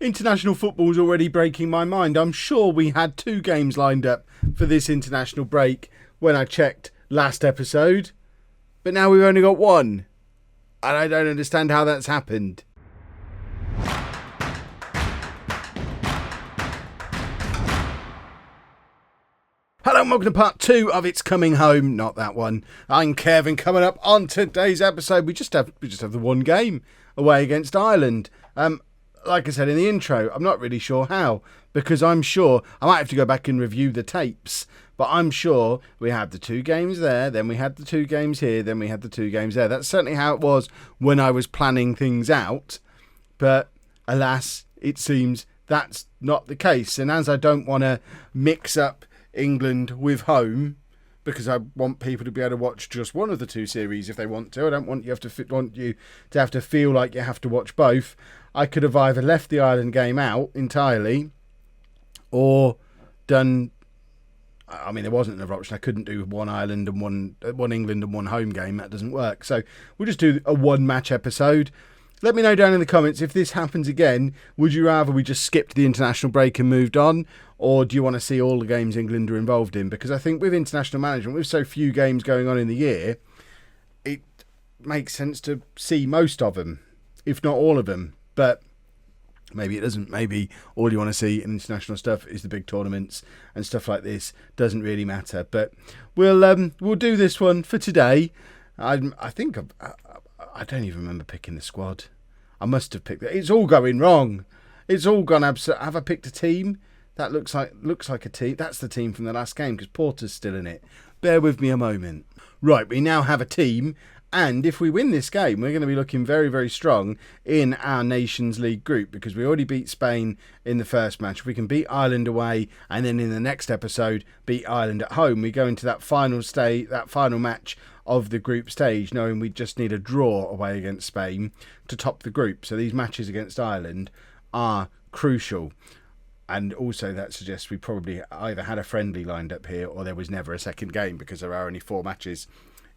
International football's already breaking my mind. I'm sure we had 2 games lined up for this international break when I checked last episode. But now we've only got 1. And I don't understand how that's happened. Hello and welcome to part 2 of It's Coming Home. Not that one. I'm Kevin. Coming up on today's episode, we just have the 1 game away against Ireland. Like I said in the intro, I'm not really sure how, because I'm sure I might have to go back and review the tapes, but I'm sure we had the 2 games there, then we had the 2 games here, then we had the 2 games there. That's certainly how it was when I was planning things out, but alas, it seems that's not the case. And as I don't want to mix up England with home, because I want people to be able to watch just one of the 2 series if they want to. I don't want you to have to feel like you have to watch both. I could have either left the Ireland game out entirely or done... I mean, there wasn't another option. I couldn't do 1 Ireland and 1 England and 1 home game. That doesn't work. So we'll just do a 1-match episode. Let me know down in the comments if this happens again. Would you rather we just skipped the international break and moved on? Or do you want to see all the games England are involved in? Because I think with international management, with so few games going on in the year, it makes sense to see most of them, if not all of them. But maybe it doesn't. Maybe all you want to see in international stuff is the big tournaments and stuff like this. Doesn't really matter. But we'll do this one for today. I think I don't even remember picking the squad. I must have picked it. It's all going wrong. It's all gone absolute. Have I picked a team? That looks like a team. That's the team from the last game because Porter's still in it. Bear with me a moment. Right, we now have a team. And if we win this game, we're going to be looking very, very strong in our Nations League group because we already beat Spain in the first match. If we can beat Ireland away and then in the next episode beat Ireland at home, we go into that final match of the group stage, knowing we just need a draw away against Spain to top the group. So these matches against Ireland are crucial. And also that suggests we probably either had a friendly lined up here or there was never a second game because there are only 4 matches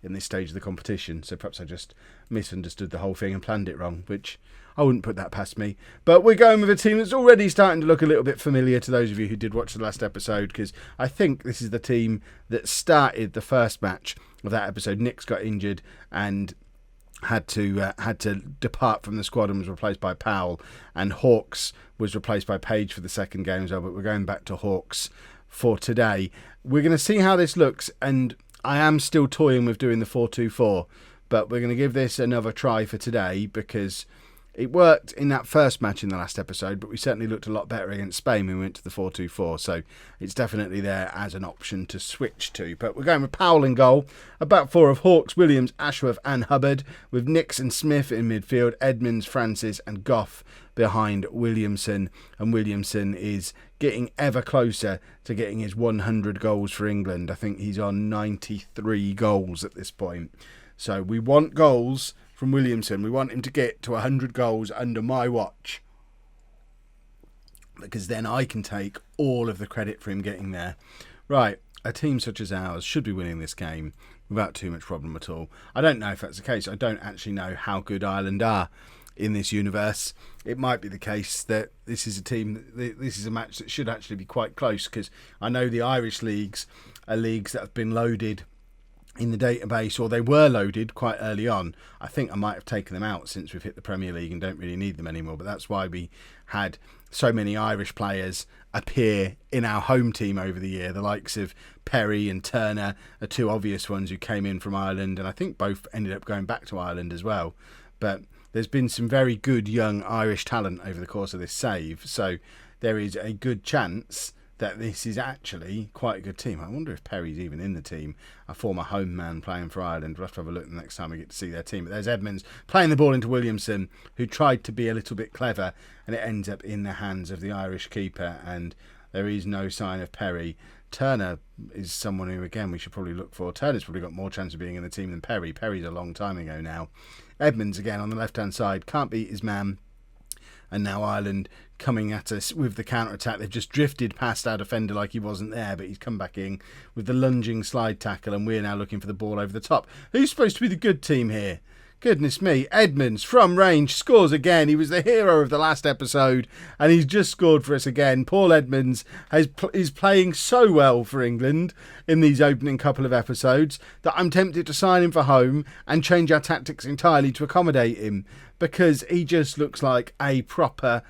in this stage of the competition. So perhaps I just misunderstood the whole thing and planned it wrong, which I wouldn't put that past me. But we're going with a team that's already starting to look a little bit familiar to those of you who did watch the last episode, because I think this is the team that started the first match of that episode. Nick's got injured and had to depart from the squad and was replaced by Powell, and Hawks was replaced by Page for the second game as well, but we're going back to Hawks for today. We're going to see how this looks, and I am still toying with doing the 4-2-4, but we're going to give this another try for today because it worked in that first match in the last episode, but we certainly looked a lot better against Spain when we went to the 4-2-4, so it's definitely there as an option to switch to. But we're going with Powell in goal, a back 4 of Hawks, Williams, Ashworth and Hubbard, with Nix and Smith in midfield, Edmonds, Francis and Gough behind Williamson, and Williamson is getting ever closer to getting his 100 goals for England. I think he's on 93 goals at this point. So we want goals from Williamson. We want him to get to 100 goals under my watch, because then I can take all of the credit for him getting there. Right, a team such as ours should be winning this game without too much problem at all. I don't know if that's the case. I don't actually know how good Ireland are in this universe. It might be the case that this is a match that should actually be quite close, because I know the Irish leagues are leagues that have been loaded in the database, or they were loaded quite early on. I think I might have taken them out since we've hit the Premier League and don't really need them anymore, but that's why we had so many Irish players appear in our home team over the year. The likes of Perry and Turner are 2 obvious ones who came in from Ireland, and I think both ended up going back to Ireland as well. But there's been some very good young Irish talent over the course of this save, so there is a good chance that this is actually quite a good team. I wonder if Perry's even in the team, a former home man playing for Ireland. We'll have to have a look the next time we get to see their team. But there's Edmonds playing the ball into Williamson, who tried to be a little bit clever, and it ends up in the hands of the Irish keeper, and there is no sign of Perry. Turner is someone who, again, we should probably look for. Turner's probably got more chance of being in the team than Perry. Perry's a long time ago now. Edmonds, again, on the left-hand side, can't beat his man. And now Ireland coming at us with the counter-attack. They've just drifted past our defender like he wasn't there, but he's come back in with the lunging slide tackle, and we're now looking for the ball over the top. Who's supposed to be the good team here? Goodness me, Edmonds from range scores again. He was the hero of the last episode and he's just scored for us again. Paul Edmonds is playing so well for England in these opening couple of episodes that I'm tempted to sign him for home and change our tactics entirely to accommodate him, because he just looks like a proper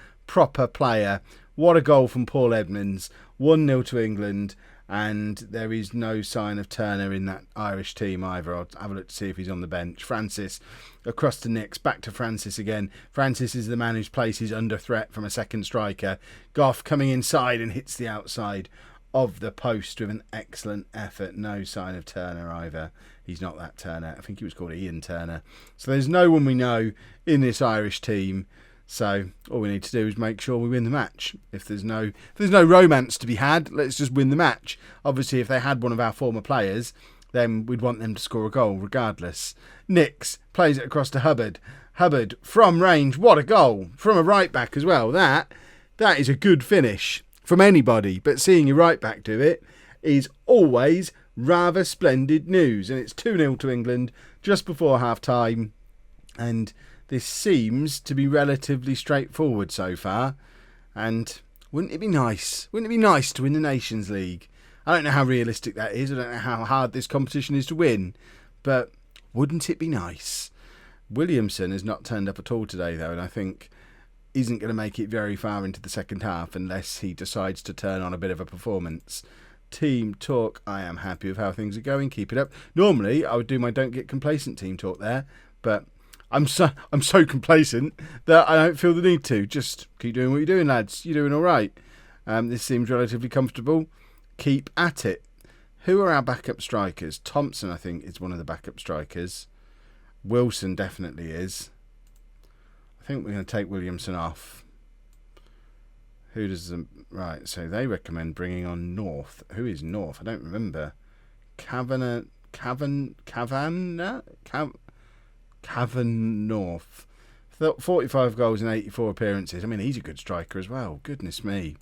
player. What a goal from Paul Edmonds. 1-0 to England. And there is no sign of Turner in that Irish team either. I'll have a look to see if he's on the bench. Francis across to Nix. Back to Francis again. Francis is the man whose place is under threat from a second striker. Goff coming inside and hits the outside of the post with an excellent effort. No sign of Turner either. He's not that Turner. I think he was called Ian Turner. So there's no one we know in this Irish team. So all we need to do is make sure we win the match. If there's no romance to be had, let's just win the match. Obviously, if they had one of our former players, then we'd want them to score a goal regardless. Nix plays it across to Hubbard. Hubbard from range. What a goal. From a right back as well. That is a good finish from anybody. But seeing your right back do it is always rather splendid news. And it's 2-0 to England just before half time. And this seems to be relatively straightforward so far. And wouldn't it be nice? Wouldn't it be nice to win the Nations League? I don't know how realistic that is. I don't know how hard this competition is to win. But wouldn't it be nice? Williamson has not turned up at all today, though, and I think isn't going to make it very far into the second half unless he decides to turn on a bit of a performance. Team talk. I am happy with how things are going. Keep it up. Normally, I would do my don't get complacent team talk there, but I'm so complacent that I don't feel the need to. Just keep doing what you're doing, lads. You're doing all right. This seems relatively comfortable. Keep at it. Who are our backup strikers? Thompson, I think, is one of the backup strikers. Wilson definitely is. I think we're going to take Williamson off. Who does them? Right, so they recommend bringing on North. Who is North? I don't remember. Cavan North. 45 goals and 84 appearances. I mean, he's a good striker as well. Goodness me.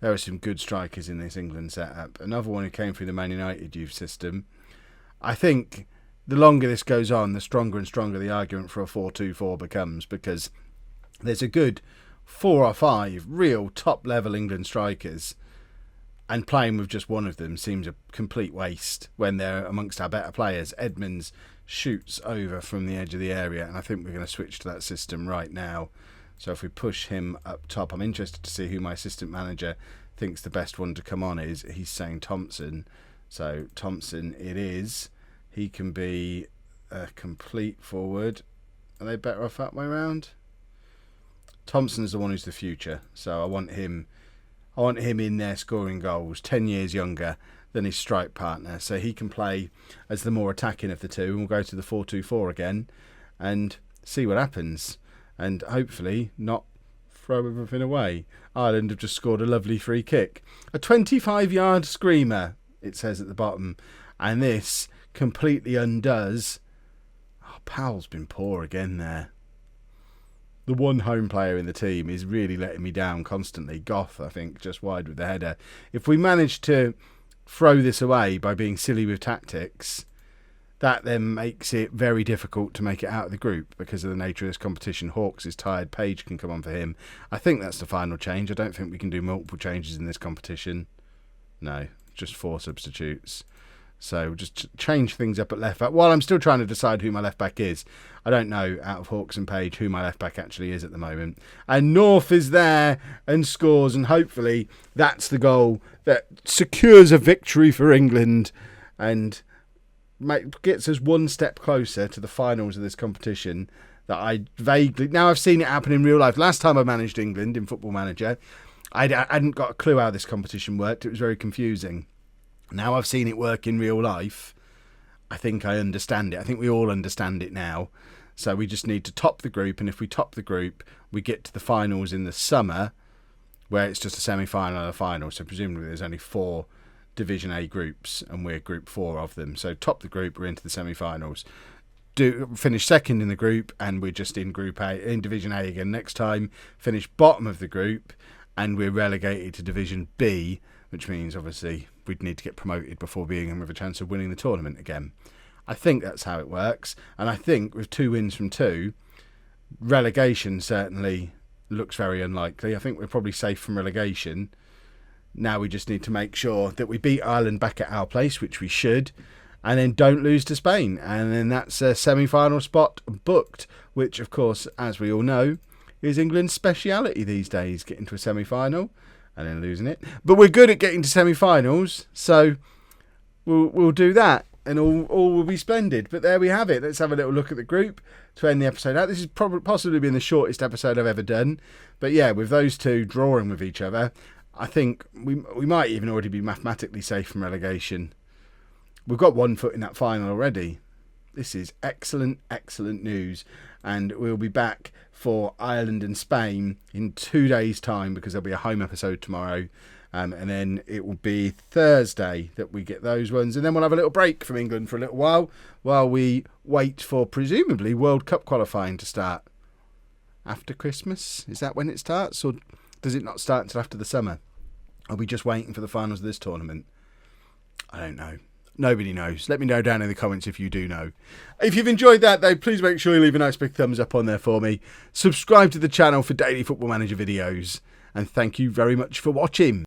There are some good strikers in this England setup. Another one who came through the Man United youth system. I think the longer this goes on, the stronger and stronger the argument for a 4-2-4 becomes, because there's a good 4 or 5 real top-level England strikers, and playing with just one of them seems a complete waste when they're amongst our better players. Edmonds shoots over from the edge of the area, and I think we're going to switch to that system right now. So if we push him up top, I'm interested to see who my assistant manager thinks the best one to come on is. He's saying Thompson. So Thompson it is. He can be a complete forward. Are they better off that way around? Thompson's the one who's the future. So I want him in there scoring goals. 10 years younger than his strike partner. So he can play as the more attacking of the two. And we'll go to the 4-2-4 again and see what happens. And hopefully not throw everything away. Ireland have just scored a lovely free kick. A 25-yard screamer, it says at the bottom. And this completely undoes. Oh, Powell's been poor again there. The one home player in the team is really letting me down constantly. Goff, I think, just wide with the header. If we manage to throw this away by being silly with tactics, that then makes it very difficult to make it out of the group because of the nature of this competition. Hawks is tired. Page can come on for him. I think that's the final change. I don't think we can do multiple changes in this competition. No, just 4 substitutes. So we'll just change things up at left back. While I'm still trying to decide who my left back is, I don't know out of Hawks and Page who my left back actually is at the moment. And North is there and scores, and hopefully that's the goal that secures a victory for England and gets us one step closer to the finals of this competition. That I vaguely... Now I've seen it happen in real life. Last time I managed England in Football Manager, I hadn't got a clue how this competition worked. It was very confusing. Now I've seen it work in real life, I think I understand it. I think we all understand it now. So we just need to top the group, and if we top the group, we get to the finals in the summer, where it's just a semi-final and a final. So presumably there's only 4 Division A groups, and we're Group 4 of them. So top the group, we're into the semi-finals. Finish second in the group, and we're just in Group A, in Division A again next time. Finish bottom of the group, and we're relegated to Division B, which means obviously we'd need to get promoted before being with a chance of winning the tournament again. I think that's how it works. And I think with 2 wins from 2, relegation certainly looks very unlikely. I think we're probably safe from relegation. Now we just need to make sure that we beat Ireland back at our place, which we should, and then don't lose to Spain. And then that's a semi-final spot booked, which, of course, as we all know, is England's speciality these days, getting to a semi-final and then losing it. But we're good at getting to semi-finals, so we'll do that, and all will be splendid. But there we have it. Let's have a little look at the group to end the episode out. This has probably possibly been the shortest episode I've ever done. But yeah, with those two drawing with each other, I think we might even already be mathematically safe from relegation. We've got 1 foot in that final already. This is excellent, excellent news. And we'll be back for Ireland and Spain in 2 days' time, because there'll be a home episode tomorrow. And then it will be Thursday that we get those ones. And then we'll have a little break from England for a little while we wait for, presumably, World Cup qualifying to start. After Christmas? Is that when it starts? Or does it not start until after the summer? Are we just waiting for the finals of this tournament? I don't know. Nobody knows. Let me know down in the comments if you do know. If you've enjoyed that, though, please make sure you leave a nice big thumbs up on there for me. Subscribe to the channel for daily Football Manager videos. And thank you very much for watching.